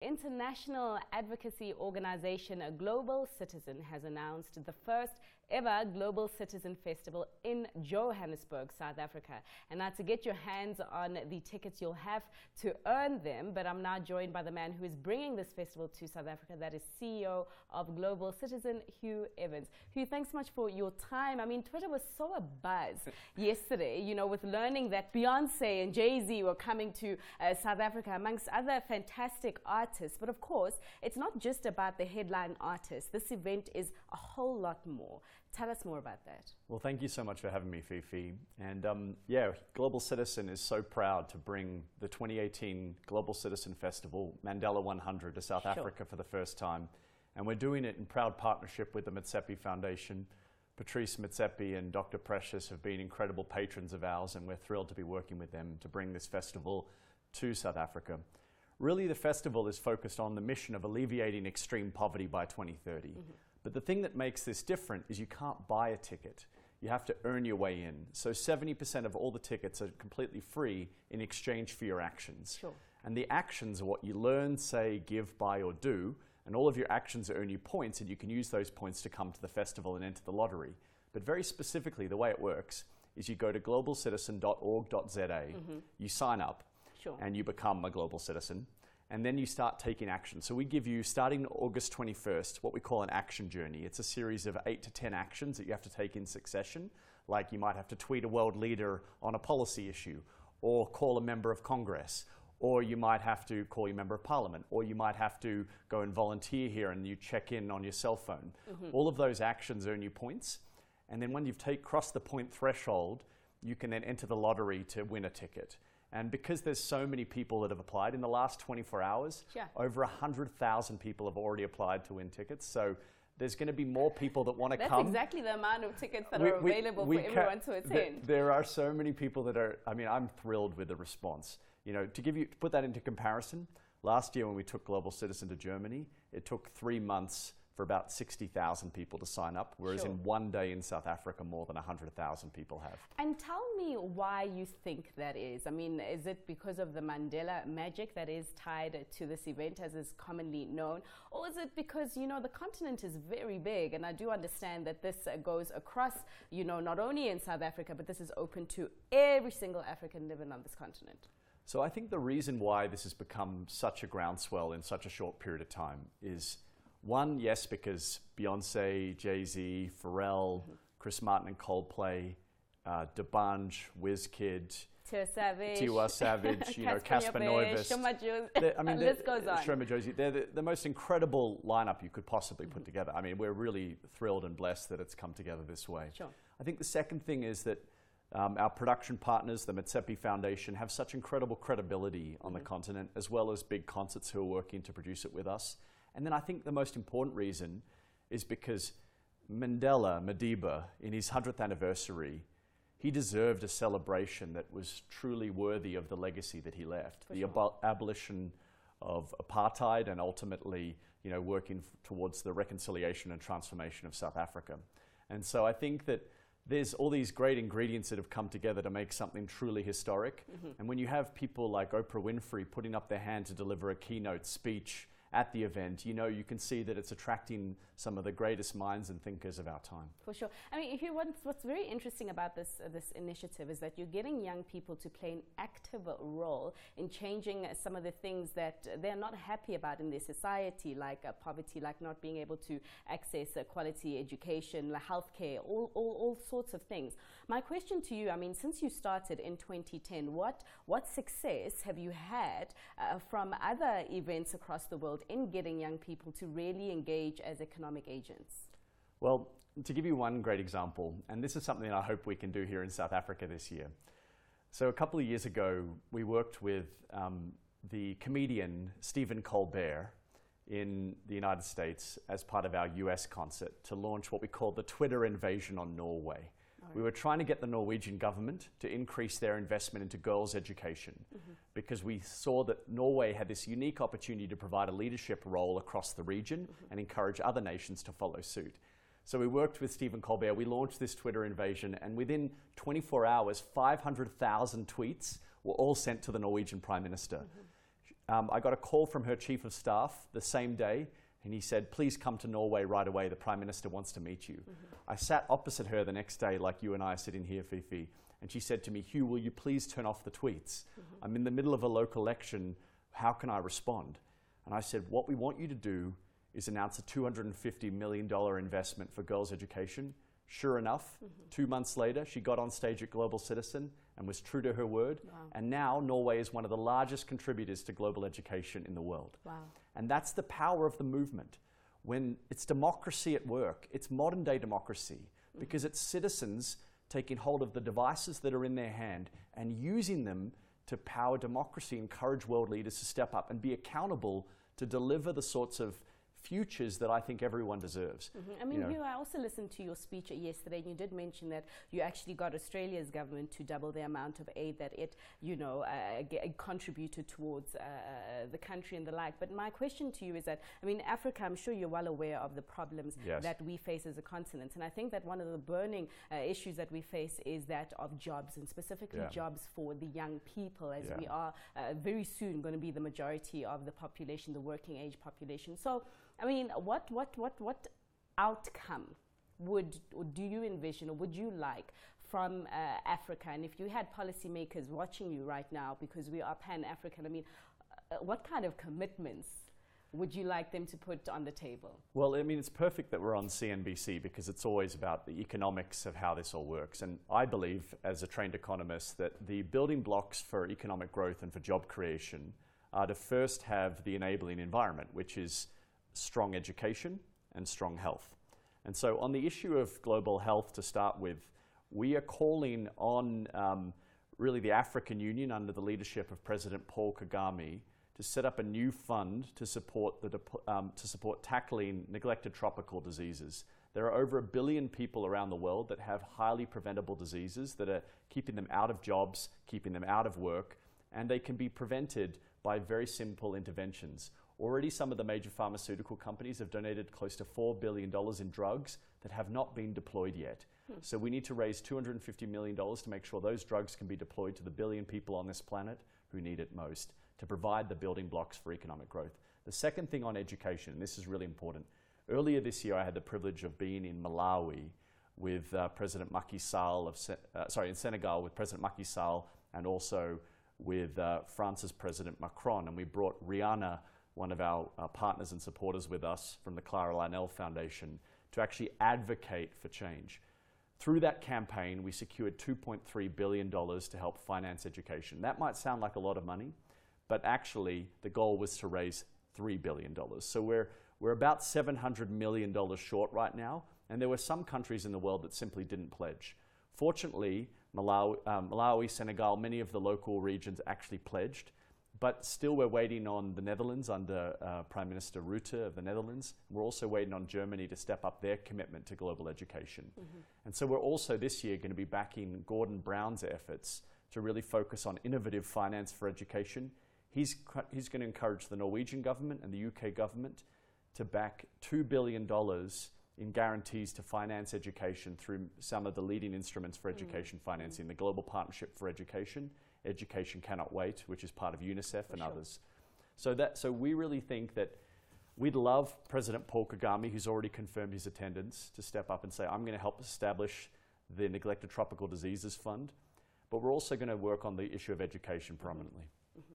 International advocacy organization Global Citizen has announced the first ever Global Citizen Festival in Johannesburg, South Africa. And now to get your hands on the tickets, you'll have to earn them. But I'm now joined by the man who is bringing this festival to South Africa. That is CEO of Global Citizen, Hugh Evans. Hugh, thanks so much for your time. I mean, Twitter was so abuzz yesterday, you know, with learning that Beyonce and Jay-Z were coming to South Africa, amongst other fantastic artists. But of course, it's not just about the headline artists. This event is a whole lot more. Tell us more about that. Well, thank you so much for having me, Fifi. And yeah, Global Citizen is so proud to bring the 2018 Global Citizen Festival, Mandela 100, to South Africa for the first time. And we're doing it in proud partnership with the Motsepe Foundation. Patrice Motsepe and Dr. Precious have been incredible patrons of ours, and we're thrilled to be working with them to bring this festival to South Africa. Really, the festival is focused on the mission of alleviating extreme poverty by 2030. But the thing that makes this different is you can't buy a ticket. You have to earn your way in. So 70% of all the tickets are completely free in exchange for your actions. And the actions are what you learn, say, give, buy, or do. And all of your actions earn you points, and you can use those points to come to the festival and enter the lottery. But very specifically, the way it works is you go to globalcitizen.org.za, you sign up, and you become a global citizen, and then you start taking action. So we give you, starting August 21st, what we call an action journey. It's a series of 8 to 10 actions that you have to take in succession, like you might have to tweet a world leader on a policy issue, or call a member of Congress, or you might have to call your member of parliament, or you might have to go and volunteer here and you check in on your cell phone. All of those actions earn you points, and then when you've crossed the point threshold, you can then enter the lottery to win a ticket. And because there's so many people that have applied, in the last 24 hours, over 100,000 people have already applied to win tickets. So there's going to be more people that want to come. That's exactly the amount of tickets that are available for everyone to attend. There are so many people that are, I mean, I'm thrilled with the response. You know, to put that into comparison, last year when we took Global Citizen to Germany, it took 3 months for about 60,000 people to sign up, whereas in one day in South Africa, more than 100,000 people have. And tell me why you think that is. I mean, is it because of the Mandela magic that is tied to this event, as is commonly known? Or is it because, you know, the continent is very big, and I do understand that this goes across, you know, not only in South Africa, but this is open to every single African living on this continent? So I think the reason why this has become such a groundswell in such a short period of time is, one, yes, because Beyonce, Jay-Z, Pharrell, Chris Martin and Coldplay, D'banj, Wizkid, Tiwa Savage, you know, Casper Noivest. I mean, the list goes on. Shoma Josie, they're the most incredible lineup you could possibly put together. I mean, we're really thrilled and blessed that it's come together this way. I think the second thing is that our production partners, the Motsepe Foundation, have such incredible credibility on the continent, as well as big concerts who are working to produce it with us. And then I think the most important reason is because Madiba, in his 100th anniversary, he deserved a celebration that was truly worthy of the legacy that he left. The abolition of apartheid, and ultimately, you know, working towards the reconciliation and transformation of South Africa. And so I think that there's all these great ingredients that have come together to make something truly historic. And when you have people like Oprah Winfrey putting up their hand to deliver a keynote speech at the event, you know, you can see that it's attracting some of the greatest minds and thinkers of our time. For sure. I mean, what's very interesting about this initiative is that you're getting young people to play an active role in changing some of the things that they're not happy about in their society, like poverty, like not being able to access quality education, like healthcare, all sorts of things. My question to you, I mean, since you started in 2010, what success have you had from other events across the world in getting young people to really engage as economic agents? Well, to give you one great example, and this is something I hope we can do here in South Africa this year. So a couple of years ago, we worked with the comedian Stephen Colbert in the United States as part of our US concert to launch what we call the Twitter invasion on Norway. We were trying to get the Norwegian government to increase their investment into girls' education because we saw that Norway had this unique opportunity to provide a leadership role across the region and encourage other nations to follow suit. So we worked with Stephen Colbert, we launched this Twitter invasion, and within 24 hours, 500,000 tweets were all sent to the Norwegian Prime Minister. I got a call from her chief of staff the same day, and he said, please come to Norway right away. The Prime Minister wants to meet you. I sat opposite her the next day, like you and I are sitting here, Fifi, and she said to me, Hugh, will you please turn off the tweets? I'm in the middle of a local election. How can I respond? And I said, what we want you to do is announce a $250 million investment for girls' education. Sure enough, 2 months later, she got on stage at Global Citizen and was true to her word. Wow. And now Norway is one of the largest contributors to global education in the world. Wow. And that's the power of the movement. When it's democracy at work, it's modern day democracy, because it's citizens taking hold of the devices that are in their hand and using them to power democracy, encourage world leaders to step up and be accountable to deliver the sorts of futures that I think everyone deserves. I mean, Hugh, I also listened to your speech yesterday, and you did mention that you actually got Australia's government to double the amount of aid that it, contributed towards the country and the like. But my question to you is that, I mean, Africa, I'm sure you're well aware of the problems that we face as a continent. And I think that one of the burning issues that we face is that of jobs, and specifically jobs for the young people, as we are very soon going to be the majority of the population, the working age population. So, I mean, what outcome do you envision, or would you like from Africa? And if you had policymakers watching you right now, because we are Pan-African, I mean, what kind of commitments would you like them to put on the table? Well, I mean, it's perfect that we're on CNBC, because it's always about the economics of how this all works. And I believe, as a trained economist, that the building blocks for economic growth and for job creation are to first have the enabling environment, which is strong education and strong health. And so on the issue of global health, to start with, we are calling on really the African Union, under the leadership of President Paul Kagame, to set up a new fund to support tackling neglected tropical diseases. There are over 1 billion people around the world that have highly preventable diseases that are keeping them out of jobs, keeping them out of work, and they can be prevented by very simple interventions. Already, some of the major pharmaceutical companies have donated close to $4 billion in drugs that have not been deployed yet. So we need to raise $250 million to make sure those drugs can be deployed to the 1 billion people on this planet who need it most, to provide the building blocks for economic growth. The second thing on education, and this is really important. Earlier this year, I had the privilege of being in Malawi with President Macky Sall in Senegal with President Macky Sall, and also with France's President Macron, and we brought Rihanna, one of our partners and supporters, with us from the Clara Lionel Foundation, to actually advocate for change. Through that campaign, we secured $2.3 billion to help finance education. That might sound like a lot of money, but actually the goal was to raise $3 billion. So we're about $700 million short right now, and there were some countries in the world that simply didn't pledge. Fortunately, Malawi, Senegal, many of the local regions actually pledged, but still we're waiting on the Netherlands under Prime Minister Rutte of the Netherlands. We're also waiting on Germany to step up their commitment to global education. And so we're also this year going to be backing Gordon Brown's efforts to really focus on innovative finance for education. He's going to encourage the Norwegian government and the UK government to back $2 billion in guarantees to finance education through some of the leading instruments for education financing, the Global Partnership for Education, Education Cannot Wait, which is part of UNICEF and others. So we really think that we'd love President Paul Kagame, who's already confirmed his attendance, to step up and say, I'm going to help establish the Neglected Tropical Diseases Fund, but we're also going to work on the issue of education prominently.